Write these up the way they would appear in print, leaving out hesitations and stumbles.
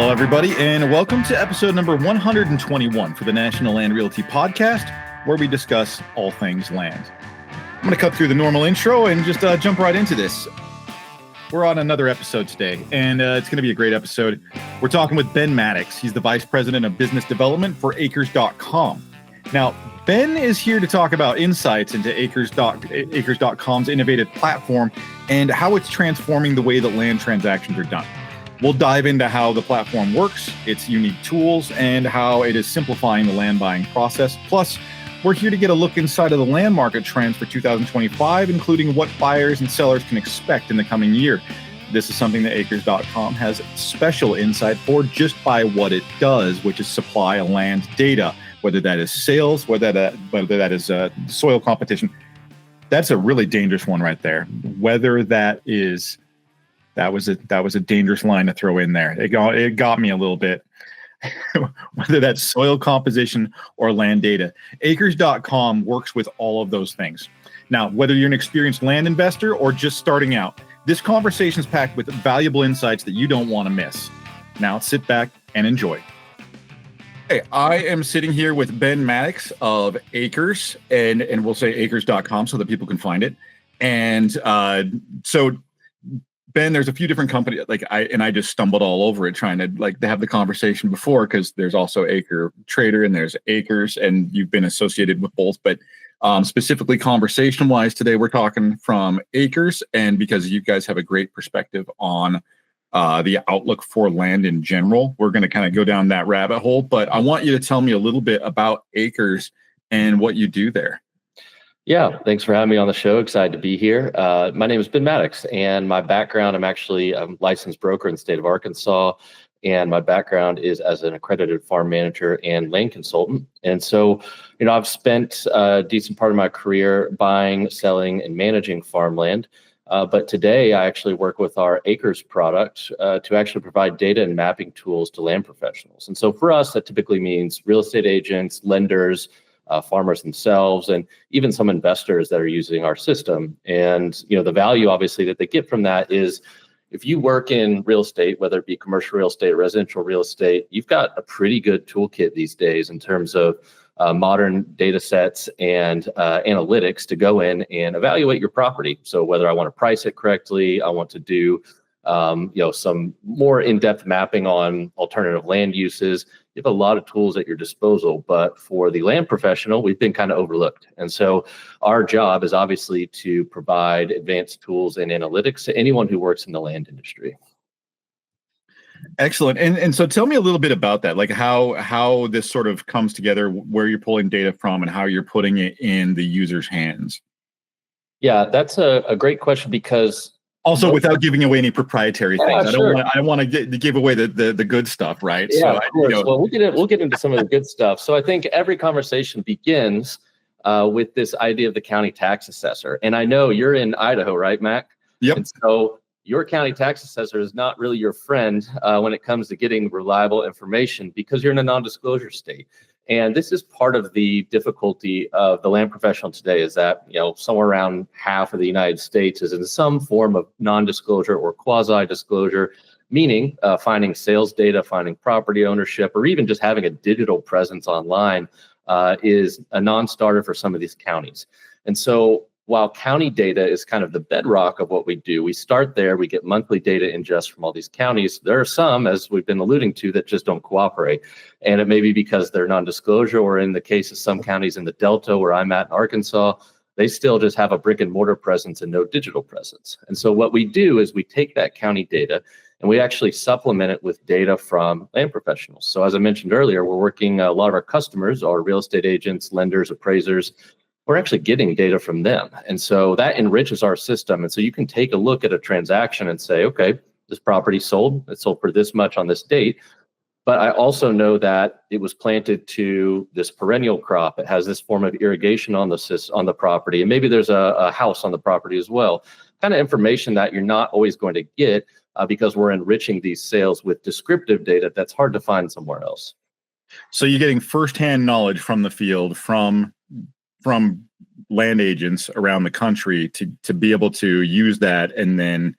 Hello, everybody, and welcome to episode number 121 for the National Land Realty Podcast, where we discuss all things land. I'm going to cut through the normal intro and just jump right into this. We're on another episode today, and it's going to be a great episode. We're talking with Ben Maddox. He's the Vice President of Business Development for Acres.com. Now, Ben is here to talk about insights into Acres.com's innovative platform and how it's transforming the way that land transactions are done. We'll dive into how the platform works, its unique tools, and how it is simplifying the land buying process. Plus, we're here to get a look inside of the land market trends for 2025, including what buyers and sellers can expect in the coming year. This is something that Acres.com has special insight for just by what it does, which is supply land data, whether that is sales, whether that is soil competition. That's a really dangerous one right there. Whether that is... That was a dangerous line to throw in there. It got me a little bit. Whether that's soil composition or land data, Acres.com works with all of those things. Now, whether you're an experienced land investor or just starting out, this conversation is packed with valuable insights that you don't want to miss. Now, sit back and enjoy. Hey, I am sitting here with Ben Maddox of Acres, and we'll say Acres.com so that people can find it. And so. Ben, there's a few different companies, I just stumbled all over it trying to have the conversation before, because there's also Acre Trader and there's Acres, and you've been associated with both. But specifically conversation-wise, today we're talking from Acres, and because you guys have a great perspective on the outlook for land in general, we're going to kind of go down that rabbit hole. But I want you to tell me a little bit about Acres and what you do there. Yeah, thanks for having me on the show. Excited to be here. My name is Ben Maddox, and my background, I'm actually a licensed broker in the state of Arkansas, and my background is as an accredited farm manager and land consultant. And so, I've spent a decent part of my career buying, selling, and managing farmland. But today, I actually work with our Acres product to actually provide data and mapping tools to land professionals. And so for us, that typically means real estate agents, lenders, farmers themselves, and even some investors that are using our system. And, the value obviously that they get from that is if you work in real estate, whether it be commercial real estate, residential real estate, you've got a pretty good toolkit these days in terms of modern data sets and analytics to go in and evaluate your property. So whether I want to price it correctly, I want to do some more in-depth mapping on alternative land uses. You have a lot of tools at your disposal, but for the land professional, we've been kind of overlooked. And so our job is obviously to provide advanced tools and analytics to anyone who works in the land industry. Excellent. And so tell me a little bit about that, like how this sort of comes together, where you're pulling data from and how you're putting it in the user's hands. Yeah, that's a great question, because also, without giving away any proprietary things, sure. I want to give away the good stuff, right? Yeah, so, of course. Well, we'll get into some of the good stuff. So I think every conversation begins with this idea of the county tax assessor. And I know you're in Idaho, right, Mac? Yep. And so your county tax assessor is not really your friend when it comes to getting reliable information, because you're in a non-disclosure state. And this is part of the difficulty of the land professional today, is that, somewhere around half of the United States is in some form of non-disclosure or quasi-disclosure, meaning finding sales data, finding property ownership, or even just having a digital presence online is a non-starter for some of these counties. And so while county data is kind of the bedrock of what we do, we start there, we get monthly data ingest from all these counties. There are some, as we've been alluding to, that just don't cooperate. And it may be because they're non-disclosure, or in the case of some counties in the Delta where I'm at in Arkansas, they still just have a brick and mortar presence and no digital presence. And so what we do is we take that county data and we actually supplement it with data from land professionals. So as I mentioned earlier, we're working, a lot of our customers are real estate agents, lenders, appraisers. We're actually getting data from them. And so that enriches our system. And so you can take a look at a transaction and say, okay, this property sold, it sold for this much on this date. But I also know that it was planted to this perennial crop. It has this form of irrigation on the property. And maybe there's a house on the property as well. Kind of information that you're not always going to get because we're enriching these sales with descriptive data that's hard to find somewhere else. So you're getting firsthand knowledge from the field, from land agents around the country to be able to use that and then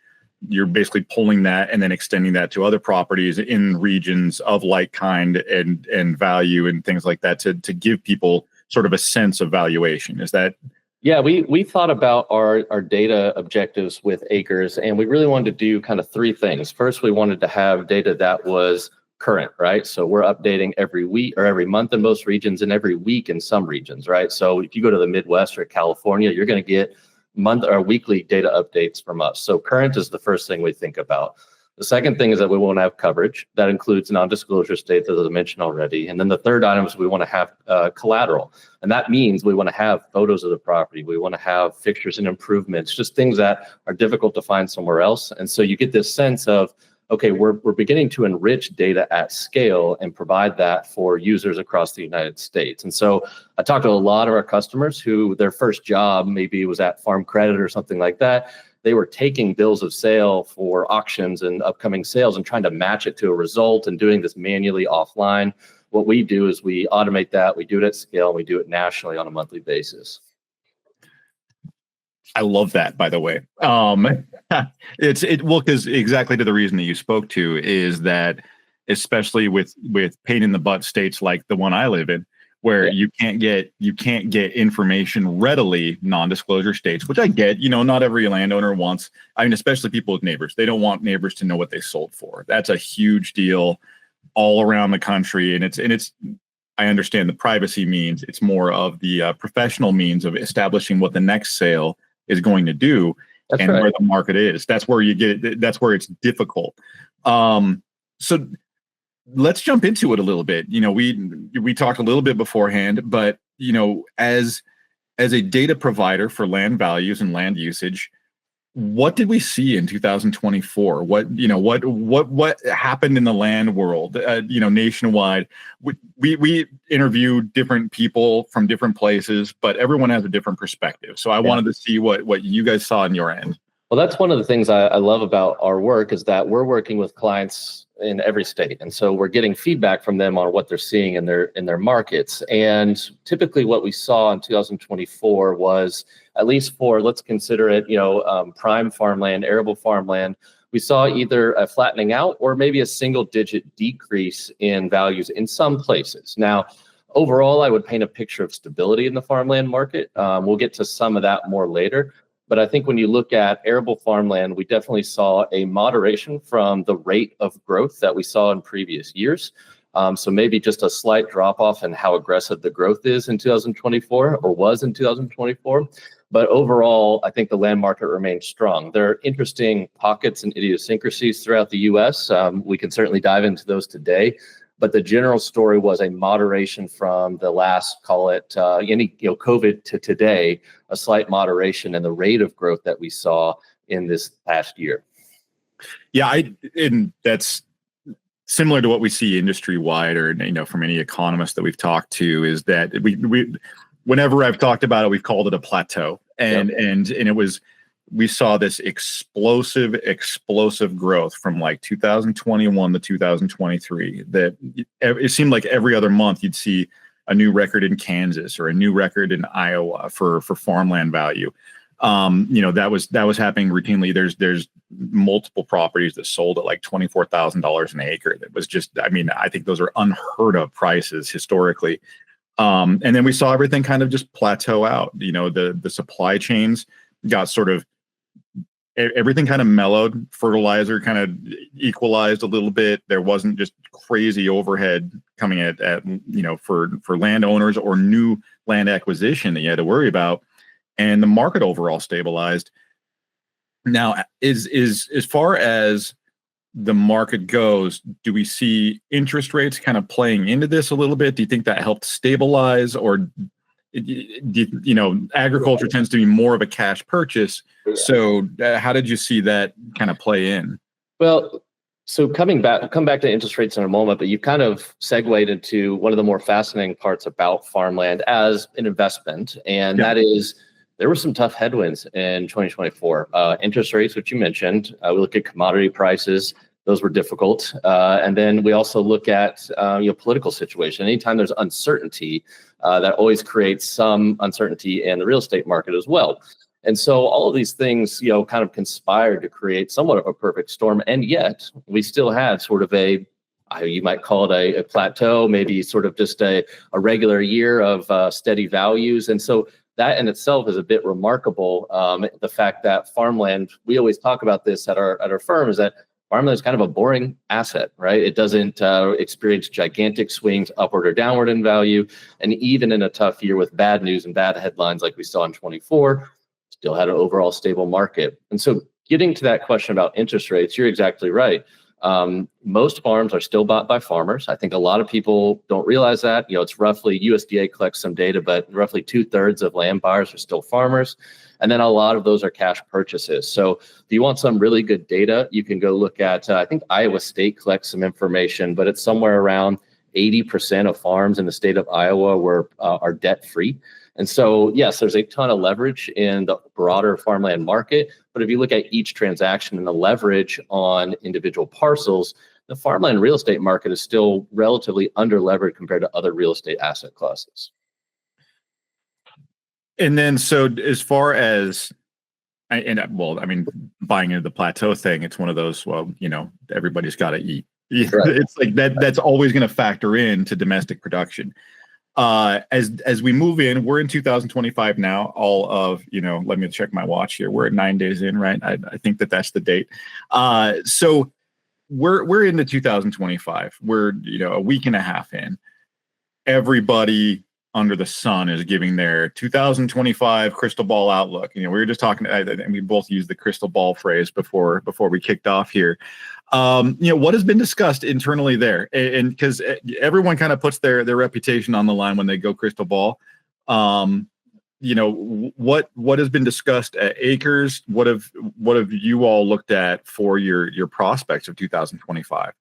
you're basically pulling that and then extending that to other properties in regions of like kind and value and things like that to give people sort of a sense of valuation. Is that? Yeah, we thought about our data objectives with acres, and we really wanted to do kind of three things. First, we wanted to have data that was current, right? So we're updating every week or every month in most regions and every week in some regions, right? So if you go to the Midwest or California, you're going to get month or weekly data updates from us. So current is the first thing we think about. The second thing is that we want to have coverage. That includes non-disclosure states, as I mentioned already. And then the third item is we want to have collateral. And that means we want to have photos of the property. We want to have fixtures and improvements, just things that are difficult to find somewhere else. And so you get this sense of, okay, we're beginning to enrich data at scale and provide that for users across the United States. And so I talked to a lot of our customers who their first job maybe was at Farm Credit or something like that. They were taking bills of sale for auctions and upcoming sales and trying to match it to a result and doing this manually offline. What we do is we automate that, we do it at scale, and we do it nationally on a monthly basis. I love that, by the way. Because exactly to the reason that you spoke to is that, especially with pain in the butt states like the one I live in, where you can't get information readily, non-disclosure states, which I get. Not every landowner wants. I mean, especially people with neighbors, they don't want neighbors to know what they sold for. That's a huge deal all around the country, and it's. I understand the privacy means. It's more of the professional means of establishing what the next sale is going to do. That's and right. Where the market is. That's where you get it. That's where it's difficult. So let's jump into it a little bit. We talked a little bit beforehand, but as a data provider for land values and land usage, what did we see in 2024? What happened in the land world? Nationwide. We interviewed different people from different places, but everyone has a different perspective. So I wanted to see what you guys saw on your end. Well, that's one of the things I love about our work is that we're working with clients in every state, and so we're getting feedback from them on what they're seeing in their markets. And typically, what we saw in 2024 was, at least for, let's consider it, prime farmland, arable farmland, we saw either a flattening out or maybe a single-digit decrease in values in some places. Now, overall, I would paint a picture of stability in the farmland market. We'll get to some of that more later. But I think when you look at arable farmland, we definitely saw a moderation from the rate of growth that we saw in previous years. So maybe just a slight drop off in how aggressive the growth is in 2024 or was in 2024. But overall, I think the land market remains strong. There are interesting pockets and idiosyncrasies throughout the U.S. We can certainly dive into those today. But the general story was a moderation from the last, call it, COVID to today, a slight moderation in the rate of growth that we saw in this past year. Yeah, and that's similar to what we see industry-wide, or from any economist that we've talked to, is that we whenever I've talked about it, we've called it a plateau, and it was. We saw this explosive growth from like 2021 to 2023. That it seemed like every other month you'd see a new record in Kansas or a new record in Iowa for farmland value. That was happening routinely. There's multiple properties that sold at like $24,000 an acre. That was just, I think those are unheard of prices historically. And then we saw everything kind of just plateau out. The supply chains got sort of, everything kind of mellowed. Fertilizer kind of equalized a little bit. There wasn't just crazy overhead coming at for landowners or new land acquisition that you had to worry about, and the market overall stabilized. Now, is as far as the market goes, do we see interest rates kind of playing into this a little bit? Do you think that helped stabilize, or agriculture tends to be more of a cash purchase? So how did you see that kind of play in? Well, so come back to interest rates in a moment, but you've kind of segued into one of the more fascinating parts about farmland as an investment, and that is there were some tough headwinds in 2024. Interest rates, which you mentioned, we look at commodity prices. Those were difficult. And then we also look at political situation. Anytime there's uncertainty, that always creates some uncertainty in the real estate market as well. And so all of these things, kind of conspired to create somewhat of a perfect storm. And yet we still had sort of you might call it a plateau, maybe sort of just a regular year of steady values. And so that in itself is a bit remarkable. The fact that farmland, we always talk about this at our firm, is that farmland is kind of a boring asset, right? It doesn't experience gigantic swings upward or downward in value. And even in a tough year with bad news and bad headlines like we saw in 24, still had an overall stable market. And so getting to that question about interest rates, you're exactly right. Most farms are still bought by farmers. I think a lot of people don't realize that. It's roughly, USDA collects some data, but roughly 2/3 of land buyers are still farmers. And then a lot of those are cash purchases. So if you want some really good data, you can go look at, I think Iowa State collects some information, but it's somewhere around 80% of farms in the state of Iowa are debt free. And so, yes, there's a ton of leverage in the broader farmland market. But if you look at each transaction and the leverage on individual parcels, the farmland real estate market is still relatively under-levered compared to other real estate asset classes. And then, so as far as, buying into the plateau thing, it's one of those, everybody's got to eat. Right. It's like that's always going to factor into domestic production. As we move in, we're in 2025 now. All of, let me check my watch here. We're at 9 days in, right? I think that's the date. So we're into 2025. We're, a week and a half in. Everybody under the sun is giving their 2025 crystal ball outlook. We were just talking, and we both used the crystal ball phrase before we kicked off here. What has been discussed internally there, and because everyone kind of puts their reputation on the line when they go crystal ball. What has been discussed at Acres? What have you all looked at for your prospects of 2025?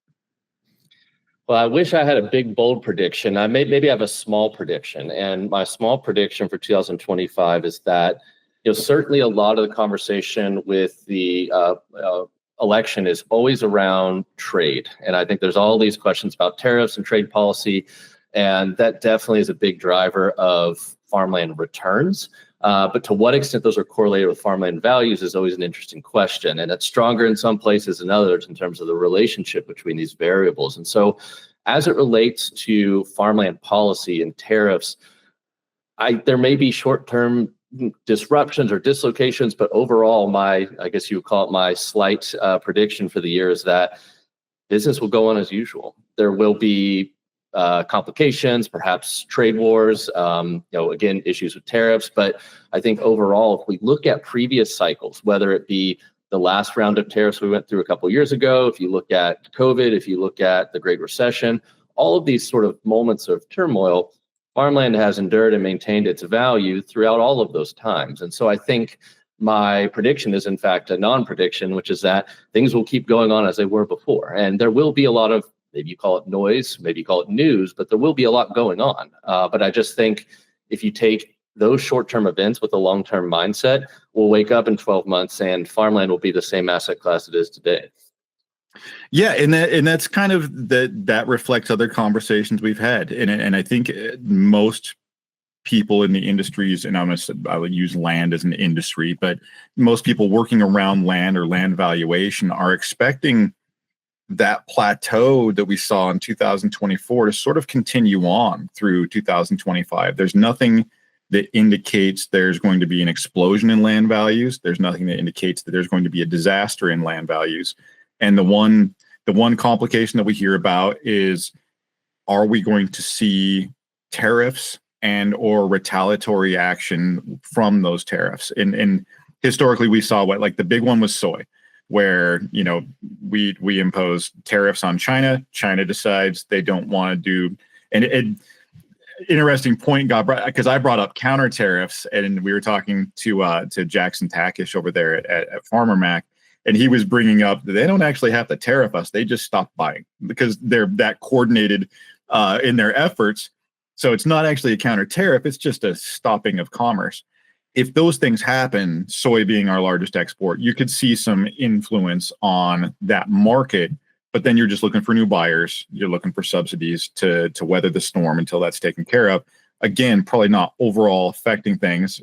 Well, I wish I had a big, bold prediction. Maybe I have a small prediction. And my small prediction for 2025 is that, certainly a lot of the conversation with the election is always around trade. And I think there's all these questions about tariffs and trade policy. And that definitely is a big driver of farmland returns. But to what extent those are correlated with farmland values is always an interesting question. And it's stronger in some places than others in terms of the relationship between these variables. And so as it relates to farmland policy and tariffs, there may be short-term disruptions or dislocations, but overall, I guess you would call it my slight prediction for the year is that business will go on as usual. There will be complications, perhaps trade wars, again, issues with tariffs. But I think overall, if we look at previous cycles, whether it be the last round of tariffs we went through a couple of years ago, if you look at COVID, if you look at the Great Recession, all of these sort of moments of turmoil, farmland has endured and maintained its value throughout all of those times. And so I think my prediction is, in fact, a non-prediction, which is that things will keep going on as they were before. And there will be a lot of, maybe you call it noise, maybe you call it news, but there will be a lot going on. But I just think if you take those short-term events with a long-term mindset, we'll wake up in 12 months and farmland will be the same asset class it is today. Yeah, and that's kind of that reflects other conversations we've had, and I think most people in the industries, and I would use land as an industry, but most people working around land or land valuation are expecting that plateau that we saw in 2024 to sort of continue on through 2025. There's nothing that indicates there's going to be an explosion in land values. There's nothing that indicates that there's going to be a disaster in land values. And the one complication that we hear about is, are we going to see tariffs and or retaliatory action from those tariffs? And historically, we saw like the big one was soy, where we impose tariffs on China. China decides they don't want to do, and interesting point got brought, because I brought up counter tariffs, and we were talking to Jackson Tackish over there at Farmer Mac, and he was bringing up that they don't actually have to tariff us; they just stop buying because they're that coordinated in their efforts. So it's not actually a counter tariff; it's just a stopping of commerce. If those things happen, soy being our largest export, you could see some influence on that market. But then you're just looking for new buyers. You're looking for subsidies to weather the storm until that's taken care of. Again, probably not overall affecting things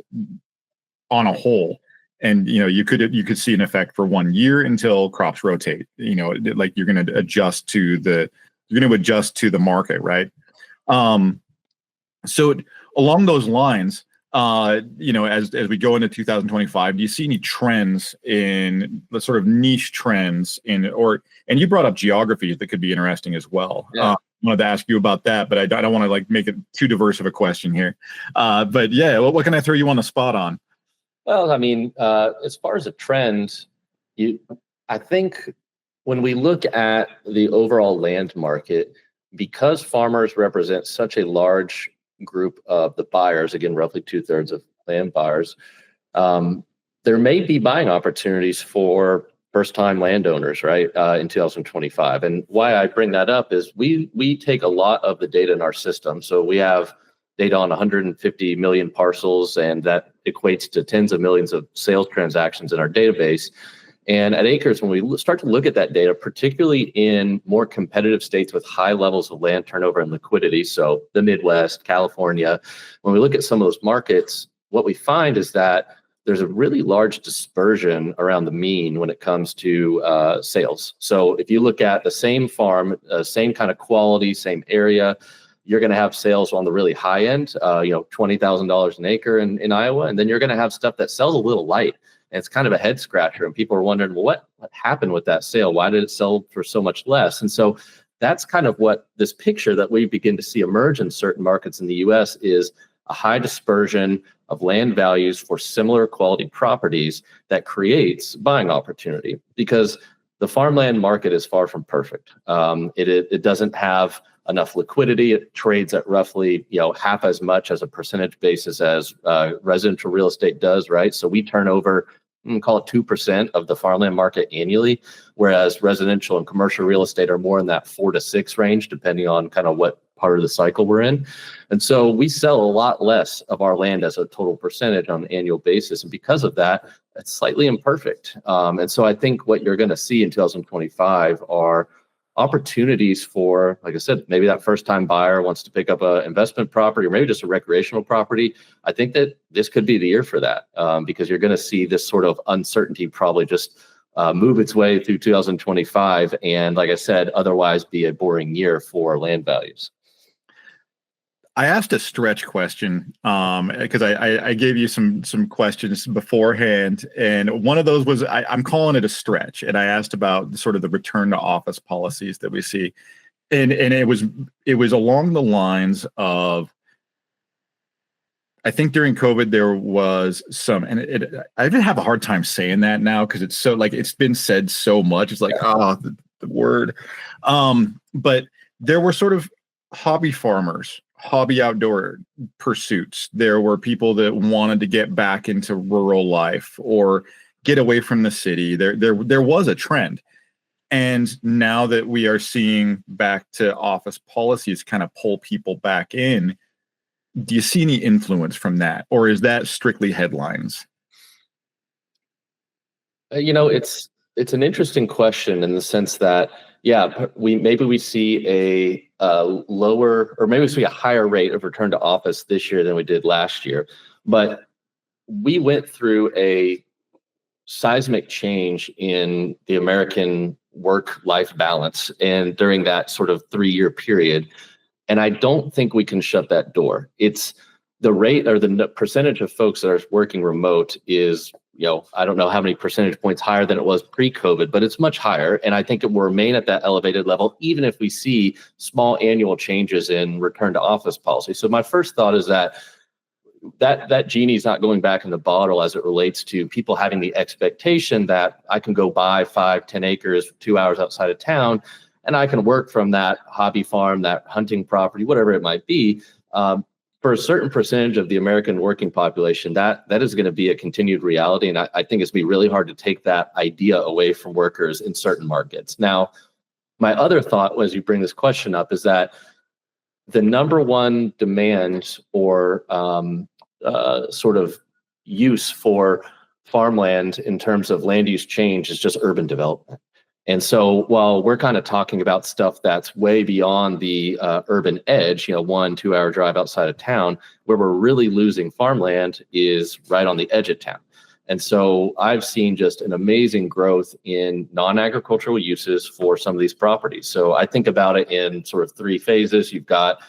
on a whole. And you could see an effect for 1 year until crops rotate. Like you're going to adjust to the market, right? So along those lines, as we go into 2025, do you see any trends in the sort of niche trends and you brought up geography that could be interesting as well. Yeah. I wanted to ask you about that, but I don't want to like make it too diverse of a question here. But yeah, what can I throw you on the spot on? Well, I mean, as far as a trend, I think when we look at the overall land market, because farmers represent such a large group of the buyers, again, roughly 2/3 of land buyers, there may be buying opportunities for first-time landowners, right, in 2025. And why I bring that up is we take a lot of the data in our system. So we have data on 150 million parcels, and that equates to tens of millions of sales transactions in our database. And at Acres, when we start to look at that data, particularly in more competitive states with high levels of land turnover and liquidity, so the Midwest, California, when we look at some of those markets, what we find is that there's a really large dispersion around the mean when it comes to sales. So if you look at the same farm, same kind of quality, same area, you're going to have sales on the really high end, $20,000 an acre in Iowa, and then you're going to have stuff that sells a little light. And it's kind of a head scratcher, and people are wondering, well, what happened with that sale? Why did it sell for so much less? And so that's kind of what this picture that we begin to see emerge in certain markets in the U.S. is a high dispersion of land values for similar quality properties that creates buying opportunity, because the farmland market is far from perfect. It doesn't have enough liquidity. It trades at roughly half as much as a percentage basis as residential real estate does, right? So we turn over, call it 2% of the farmland market annually, whereas residential and commercial real estate are more in that 4 to 6 range, depending on kind of what part of the cycle we're in. And so we sell a lot less of our land as a total percentage on an annual basis. And because of that, it's slightly imperfect. And so I think what you're going to see in 2025 are opportunities for, like I said, maybe that first-time buyer wants to pick up an investment property or maybe just a recreational property. I think that this could be the year for that, because you're going to see this sort of uncertainty probably just move its way through 2025. And like I said, otherwise be a boring year for land values. I asked a stretch question because I gave you some questions beforehand, and one of those was I'm calling it a stretch, and I asked about sort of the return to office policies that we see, and it was along the lines of, I think during COVID there was some, and I even have a hard time saying that now because it's so like it's been said so much. It's like the word, but there were sort of hobby farmers, hobby outdoor pursuits. There were people that wanted to get back into rural life or get away from the city. There was a trend. And now that we are seeing back to office policies kind of pull people back in, do you see any influence from that? Or is that strictly headlines? It's an interesting question in the sense that, we see a lower, or maybe we see a higher rate of return to office this year than we did last year. But we went through a seismic change in the American work-life balance, and during that sort of 3-year period. And I don't think we can shut that door. It's the rate or the percentage of folks that are working remote is, I don't know how many percentage points higher than it was pre-COVID, but it's much higher. And I think it will remain at that elevated level, even if we see small annual changes in return to office policy. So my first thought is that genie's not going back in the bottle as it relates to people having the expectation that I can go buy 5-10 acres 2 hours outside of town, and I can work from that hobby farm, that hunting property, whatever it might be. For a certain percentage of the American working population, that is going to be a continued reality. And I think it's going to be really hard to take that idea away from workers in certain markets. Now, my other thought as you bring this question up is that the number one demand or sort of use for farmland in terms of land use change is just urban development. And so while we're kind of talking about stuff that's way beyond the urban edge, 1-2 hour drive outside of town, where we're really losing farmland is right on the edge of town. And so I've seen just an amazing growth in non-agricultural uses for some of these properties. So I think about it in sort of three phases. You've got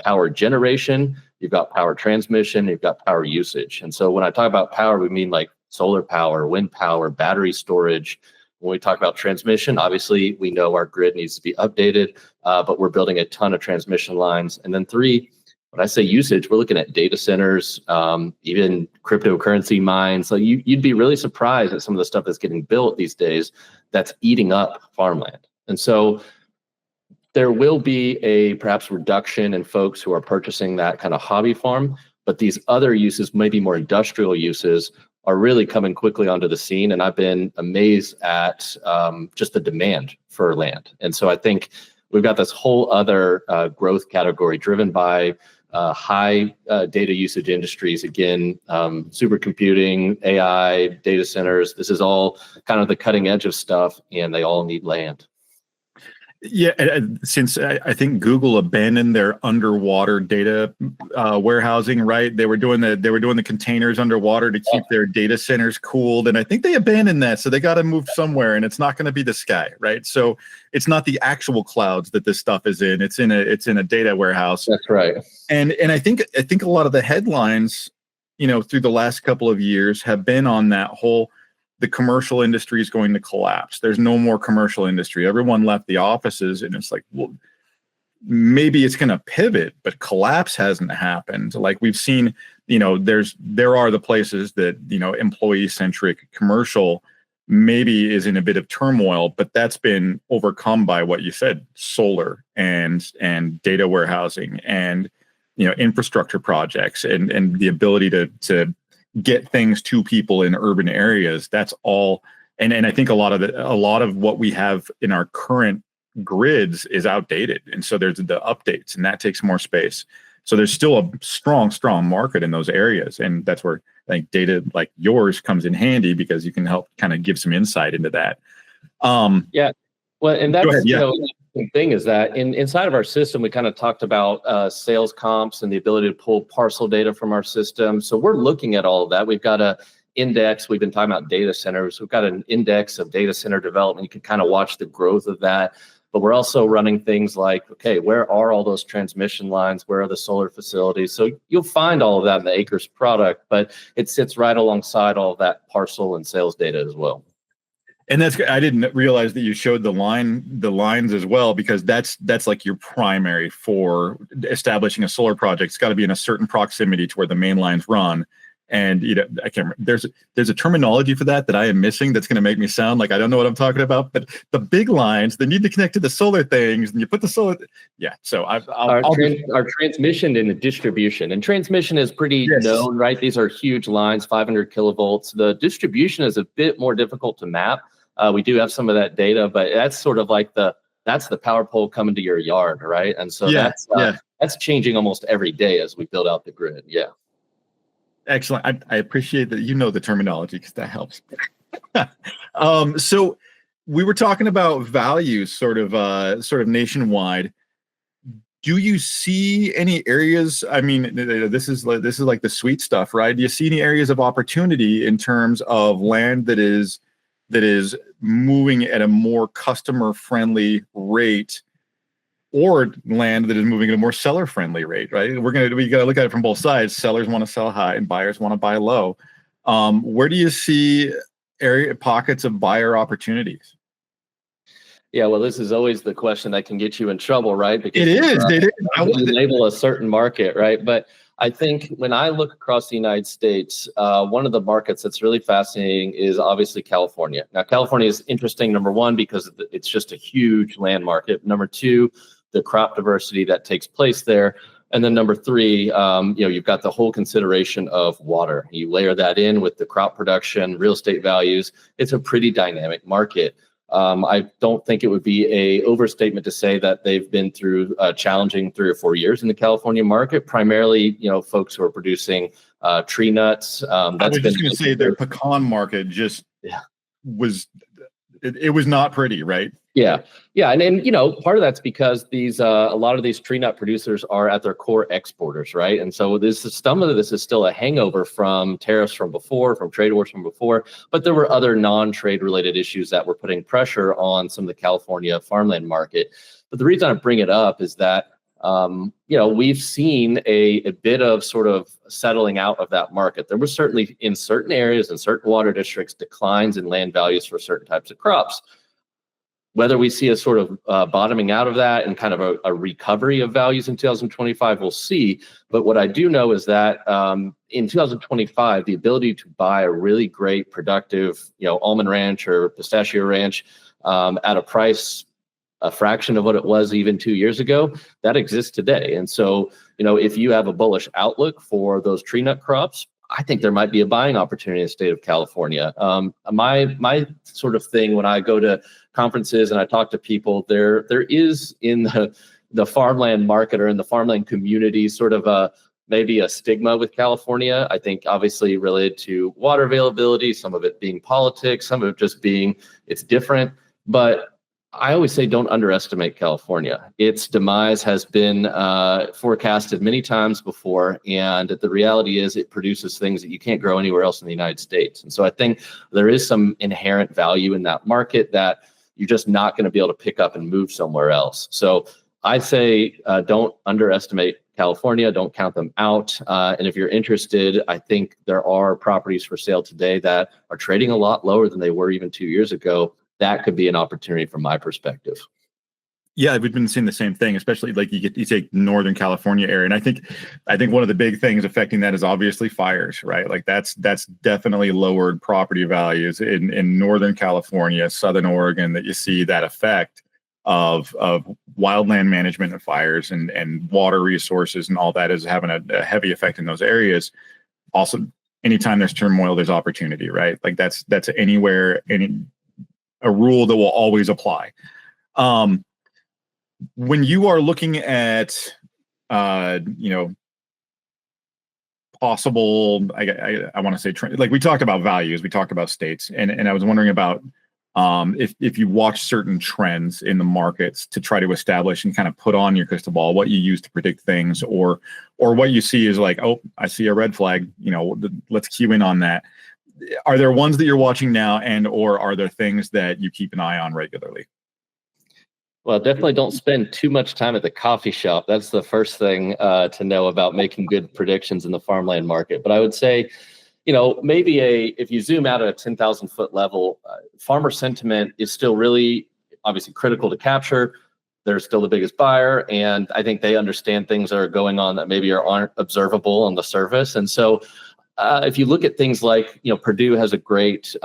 power generation, you've got power transmission, you've got power usage. And so when I talk about power, we mean like solar power, wind power, battery storage. When we talk about transmission, obviously we know our grid needs to be updated, but we're building a ton of transmission lines. And then three, when I say usage, we're looking at data centers, even cryptocurrency mines. So you'd be really surprised at some of the stuff that's getting built these days that's eating up farmland. And so there will be a perhaps reduction in folks who are purchasing that kind of hobby farm, but these other uses, maybe more industrial uses, are really coming quickly onto the scene. And I've been amazed at just the demand for land. And so I think we've got this whole other growth category driven by high data usage industries. Again, supercomputing, AI, data centers. This is all kind of the cutting edge of stuff, and they all need land. Yeah, since I think Google abandoned their underwater data warehousing, right? They were doing the containers underwater to keep their data centers cooled, and I think they abandoned that. So they got to move somewhere, and it's not going to be the sky, right? So it's not the actual clouds that this stuff is in. It's in a data warehouse. That's right. And I think a lot of the headlines, through the last couple of years have been on that whole. The commercial industry is going to collapse. There's no more commercial industry. Everyone left the offices, and it's like, well, maybe it's going to pivot, but collapse hasn't happened. Like we've seen, there are the places that, employee-centric commercial maybe is in a bit of turmoil, but that's been overcome by what you said, solar and data warehousing and, infrastructure projects and the ability to get things to people in urban areas. That's all. And I think a lot of what we have in our current grids is outdated. And so there's the updates, and that takes more space. So there's still a strong market in those areas. And that's where I think data like yours comes in handy, because you can help kind of give some insight into that. Yeah. Well, and that's, Yeah. The thing is that inside of our system, we kind of talked about sales comps and the ability to pull parcel data from our system. So we're looking at all of that. We've got a index. We've been talking about data centers. We've got an index of data center development. You can kind of watch the growth of that. But we're also running things like, okay, where are all those transmission lines? Where are the solar facilities? So you'll find all of that in the Acres product, but it sits right alongside all of that parcel and sales data as well. And I didn't realize that you showed the lines as well, because that's like your primary for establishing a solar project. It's got to be in a certain proximity to where the main lines run. And I can't remember. There's a terminology for that I am missing. That's going to make me sound like I don't know what I'm talking about. But the big lines, they need to connect to the solar things, and you put the solar. Yeah. So our transmission and the distribution, and transmission is pretty known, right? These are huge lines, 500 kilovolts. The distribution is a bit more difficult to map. We do have some of that data, but that's sort of like that's the power pole coming to your yard, right? And so that's changing almost every day as we build out the grid. Yeah. Excellent. I appreciate that the terminology, because that helps. So we were talking about values sort of nationwide. Do you see any areas? I mean, this is like the sweet stuff, right? Do you see any areas of opportunity in terms of land that is moving at a more customer-friendly rate, or land that is moving at a more seller-friendly rate, right? We got to look at it from both sides. Sellers want to sell high, and buyers want to buy low. Where do you see pockets of buyer opportunities? Yeah, well, this is always the question that can get you in trouble, right? Because it is. I would label a certain market, right? But I think when I look across the United States, one of the markets that's really fascinating is obviously California. Now, California is interesting, number one, because it's just a huge land market. Number two, the crop diversity that takes place there. And then number three, you've got the whole consideration of water. You layer that in with the crop production, real estate values. It's a pretty dynamic market. I don't think it would be a overstatement to say that they've been through challenging 3 or 4 years in the California market. Primarily, folks who are producing tree nuts. I was just going to say their pecan market was it was not pretty, right? Yeah. Yeah. And part of that's because these a lot of these tree nut producers are at their core exporters, right? And so some of this is still a hangover from tariffs from before, from trade wars from before, but there were other non-trade related issues that were putting pressure on some of the California farmland market. But the reason I bring it up is that we've seen a bit of sort of settling out of that market. There was certainly in certain areas and certain water districts declines in land values for certain types of crops. Whether we see a sort of bottoming out of that and kind of a recovery of values in 2025, we'll see. But what I do know is that in 2025, the ability to buy a really great, productive, almond ranch or pistachio ranch at a price a fraction of what it was even 2 years ago, that exists today. And so, if you have a bullish outlook for those tree nut crops, I think there might be a buying opportunity in the state of California. My sort of thing when I go to conferences and I talk to people, there is in the farmland market or in the farmland community sort of maybe a stigma with California. I think obviously related to water availability, some of it being politics, some of it just being it's different. But I always say don't underestimate California. Its demise has been forecasted many times before, and the reality is it produces things that you can't grow anywhere else in the United States. And so I think there is some inherent value in that market that you're just not going to be able to pick up and move somewhere else. So I say don't underestimate California, don't count them out. And if you're interested, I think there are properties for sale today that are trading a lot lower than they were even 2 years ago. That could be an opportunity from my perspective. Yeah, we've been seeing the same thing, especially like you take Northern California area. And I think one of the big things affecting that is obviously fires, right? Like that's definitely lowered property values in Northern California, Southern Oregon, that you see that effect of wildland management and fires and water resources and all that is having a heavy effect in those areas. Also, anytime there's turmoil, there's opportunity, right? Like that's anywhere, a rule that will always apply. When you are looking at, possible, I want to say, like we talked about values, we talked about states, and I was wondering about if you watch certain trends in the markets to try to establish and kind of put on your crystal ball what you use to predict things, or what you see is like, oh, I see a red flag, let's cue in on that. Are there ones that you're watching now, or are there things that you keep an eye on regularly? Well, definitely don't spend too much time at the coffee shop. That's the first thing to know about making good predictions in the farmland market. But I would say, maybe if you zoom out at a 10,000 foot level, farmer sentiment is still really obviously critical to capture. They're still the biggest buyer, and I think they understand things that are going on that maybe aren't observable on the surface. And so if you look at things like, Purdue has a great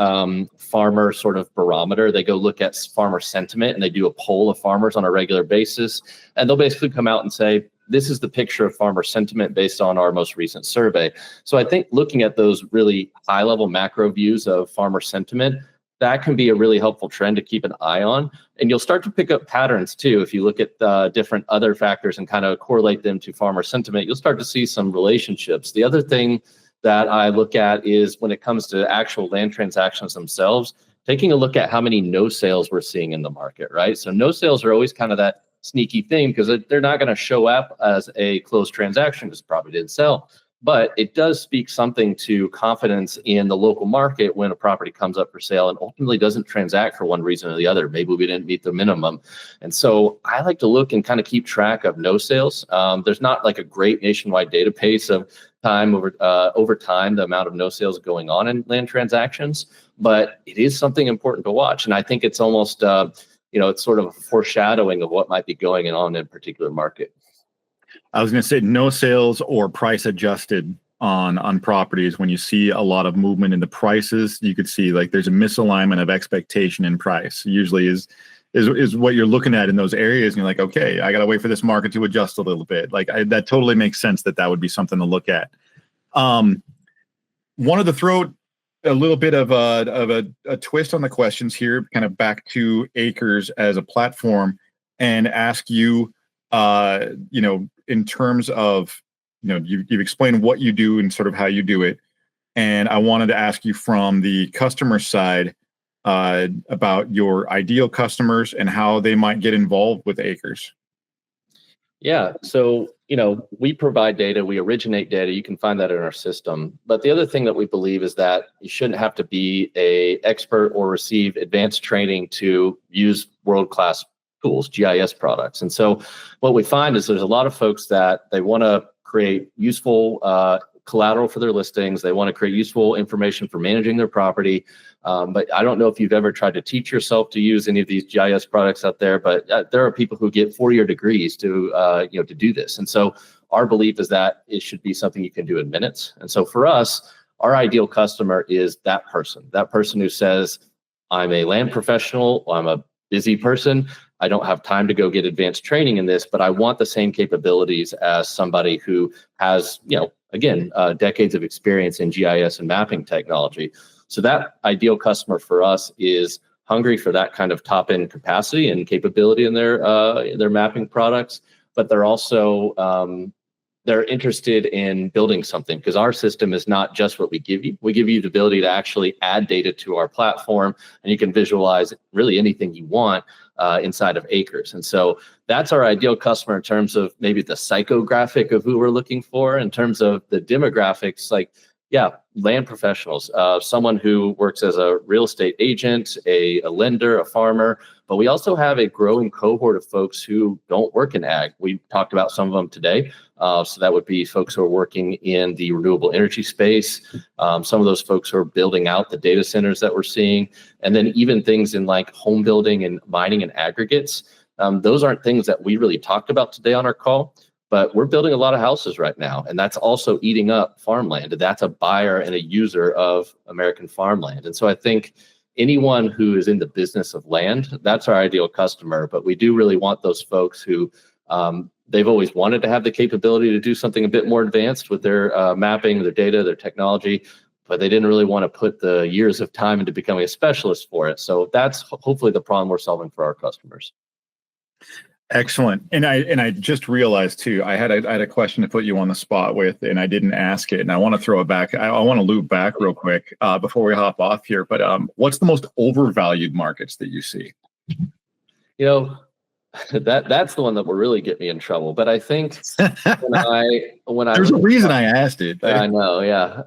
farmer sort of barometer. They go look at farmer sentiment and they do a poll of farmers on a regular basis. And they'll basically come out and say, this is the picture of farmer sentiment based on our most recent survey. So I think looking at those really high level macro views of farmer sentiment, that can be a really helpful trend to keep an eye on. And you'll start to pick up patterns too. If you look at different other factors and kind of correlate them to farmer sentiment, you'll start to see some relationships. The other thing that I look at is when it comes to actual land transactions themselves, taking a look at how many no sales we're seeing in the market, right? So no sales are always kind of that sneaky thing because they're not going to show up as a closed transaction because it probably didn't sell. But it does speak something to confidence in the local market when a property comes up for sale and ultimately doesn't transact for one reason or the other. Maybe we didn't meet the minimum. And so I like to look and kind of keep track of no sales. There's not like a great nationwide database of time over time, the amount of no sales going on in land transactions, but it is something important to watch. And I think it's almost, it's sort of a foreshadowing of what might be going on in a particular market. I was going to say no sales or price adjusted on properties. When you see a lot of movement in the prices, you could see like there's a misalignment of expectation in price. Usually is what you're looking at in those areas. And you're like, okay, I got to wait for this market to adjust a little bit. Like that totally makes sense that would be something to look at. Wanted to throw a little bit of a twist on the questions here, kind of back to Acres as a platform, and ask you, in terms of, you've explained what you do and sort of how you do it. And I wanted to ask you from the customer side, about your ideal customers and how they might get involved with acres? Yeah. So, we provide data, we originate data. You can find that in our system. But the other thing that we believe is that you shouldn't have to be an expert or receive advanced training to use world-class tools, GIS products. And so what we find is there's a lot of folks that they want to create useful collateral for their listings. They want to create useful information for managing their property. But I don't know if you've ever tried to teach yourself to use any of these GIS products out there, but there are people who get 4-year degrees to do this. And so our belief is that it should be something you can do in minutes. And so for us, our ideal customer is that person who says, I'm a land professional, I'm a busy person, I don't have time to go get advanced training in this, but I want the same capabilities as somebody who has, decades of experience in GIS and mapping technology. So that ideal customer for us is hungry for that kind of top-end capacity and capability in their mapping products, but they're also they're interested in building something, because our system is not just what we give you. We give you the ability to actually add data to our platform, and you can visualize really anything you want inside of acres. And so that's our ideal customer in terms of maybe the psychographic of who we're looking for. In terms of the demographics, land professionals, someone who works as a real estate agent, a lender, a farmer. But we also have a growing cohort of folks who don't work in ag. We talked about some of them today. So that would be folks who are working in the renewable energy space. Some of those folks who are building out the data centers that we're seeing. And then even things in like home building and mining and aggregates. Those aren't things that we really talked about today on our call. But we're building a lot of houses right now, and that's also eating up farmland. That's a buyer and a user of American farmland. And so I think anyone who is in the business of land, that's our ideal customer. But we do really want those folks who they've always wanted to have the capability to do something a bit more advanced with their mapping, their data, their technology, but they didn't really want to put the years of time into becoming a specialist for it. So that's hopefully the problem we're solving for our customers. Excellent. And I just realized too, I had a question to put you on the spot with, and I didn't ask it, and I want to throw it back. I want to loop back real quick before we hop off here. But what's the most overvalued markets that you see? That's the one that will really get me in trouble. But I think when I there's a reason I asked it. I know, yeah.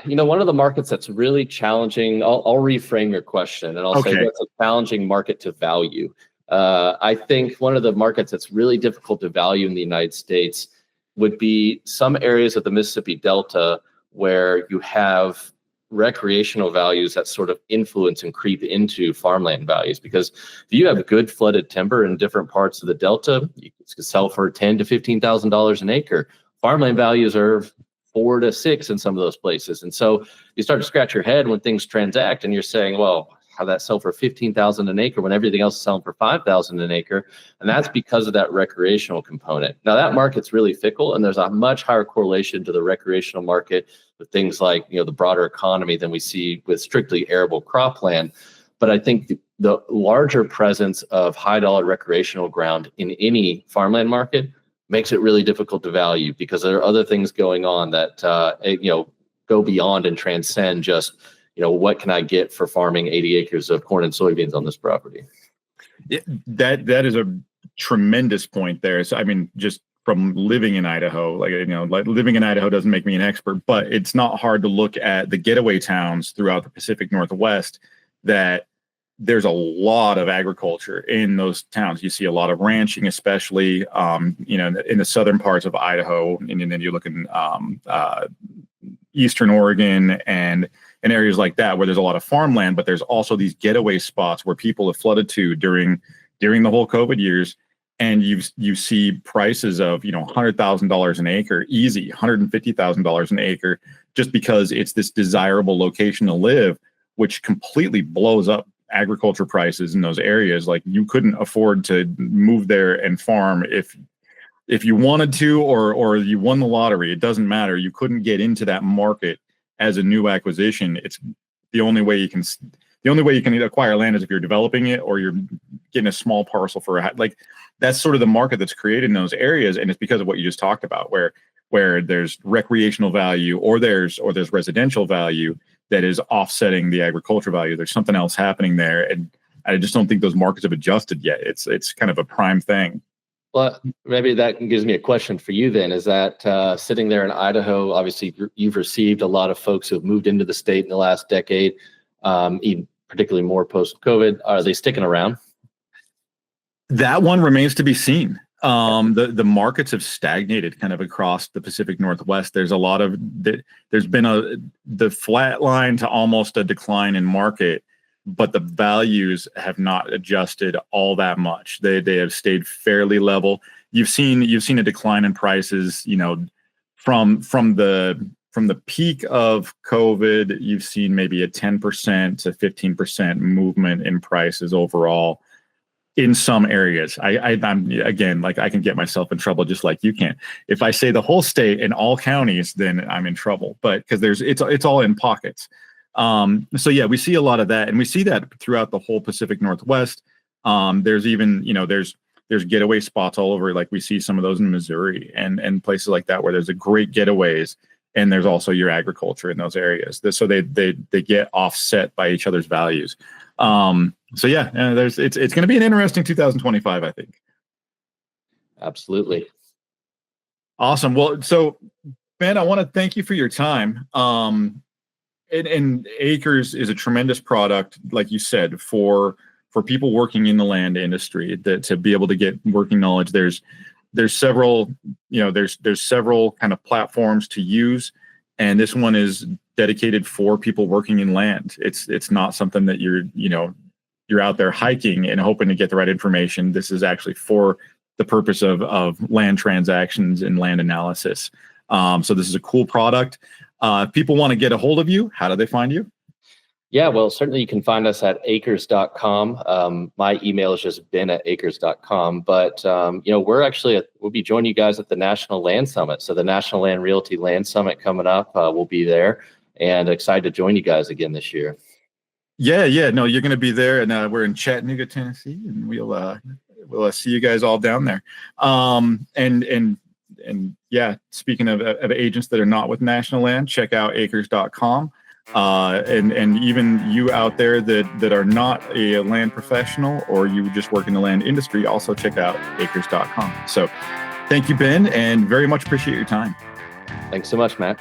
One of the markets that's really challenging. I'll reframe your question, and I'll say what's a challenging market to value. I think one of the markets that's really difficult to value in the United States would be some areas of the Mississippi Delta where you have recreational values that sort of influence and creep into farmland values. Because if you have good flooded timber in different parts of the Delta, you can sell for $10,000 to $15,000 an acre. Farmland values are 4 to 6 in some of those places. And so you start to scratch your head when things transact, and you're saying, well, how that sell for $15,000 an acre when everything else is selling for $5,000 an acre? And that's because of that recreational component. Now that market's really fickle, and there's a much higher correlation to the recreational market with things like the broader economy than we see with strictly arable cropland. But I think the larger presence of high dollar recreational ground in any farmland market makes it really difficult to value, because there are other things going on that go beyond and transcend just what can I get for farming 80 acres of corn and soybeans on this property? That is a tremendous point there. So, I mean, just from living in Idaho, living in Idaho doesn't make me an expert, but it's not hard to look at the getaway towns throughout the Pacific Northwest that there's a lot of agriculture in those towns. You see a lot of ranching, especially, in the southern parts of Idaho, and then you look in Eastern Oregon and areas like that where there's a lot of farmland, but there's also these getaway spots where people have flooded to during the whole COVID years. And you see prices of, $100,000 an acre, easy, $150,000 an acre, just because it's this desirable location to live, which completely blows up agriculture prices in those areas. Like, you couldn't afford to move there and farm if you wanted to, or you won the lottery. It doesn't matter. You couldn't get into that market as a new acquisition. It's the only way you can acquire land is if you're developing it or you're getting a small parcel for that's sort of the market that's created in those areas. And it's because of what you just talked about, where there's recreational value or there's residential value. that is offsetting the agricultural value. There's something else happening there, and I just don't think those markets have adjusted yet. It's kind of a prime thing. Well, maybe that gives me a question for you then. Is that sitting there in Idaho, obviously you've received a lot of folks who have moved into the state in the last decade, even particularly more post-COVID. Are they sticking around? That one remains to be seen. The markets have stagnated kind of across the Pacific Northwest. There's a lot of there's been the flat line to almost a decline in market, but the values have not adjusted all that much. They have stayed fairly level. You've seen a decline in prices, from the peak of COVID. You've seen maybe a 10% to 15% movement in prices overall in some areas. I'm again, like, I can get myself in trouble just like you can. If I say the whole state and all counties, then I'm in trouble. But because it's all in pockets. So yeah, we see a lot of that, and we see that throughout the whole Pacific Northwest. There's even, there's getaway spots all over. Like we see some of those in Missouri and places like that where there's a great getaways, and there's also your agriculture in those areas. So they get offset by each other's values. So yeah, it's going to be an interesting 2025, I think. Absolutely. Awesome. Well, so Ben, I want to thank you for your time. And Acres is a tremendous product, like you said, for people working in the land industry, to be able to get working knowledge. There's several, there's several kind of platforms to use, and this one is dedicated for people working in land. It's not something that you're out there hiking and hoping to get the right information. This is actually for the purpose of land transactions and land analysis. So this is a cool product. If people want to get a hold of you, how do they find you? Yeah, well, certainly you can find us at acres.com. My email is just ben@acres.com. But, we'll be joining you guys at the National Land Summit. So the National Land Realty Land Summit coming up, we'll be there, and excited to join you guys again this year. Yeah. No, you're going to be there, and we're in Chattanooga, Tennessee, and we'll see you guys all down there. And yeah, speaking of agents that are not with National Land, check out acres.com. And even you out there that are not a land professional, or you just work in the land industry, also check out acres.com. So thank you, Ben, and very much appreciate your time. Thanks so much, Matt.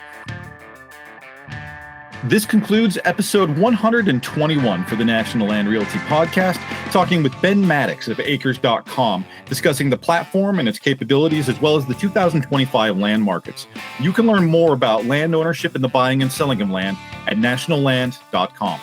This concludes episode 121 for the National Land Realty Podcast, talking with Ben Maddox of acres.com, discussing the platform and its capabilities, as well as the 2025 land markets. You can learn more about land ownership and the buying and selling of land at nationalland.com.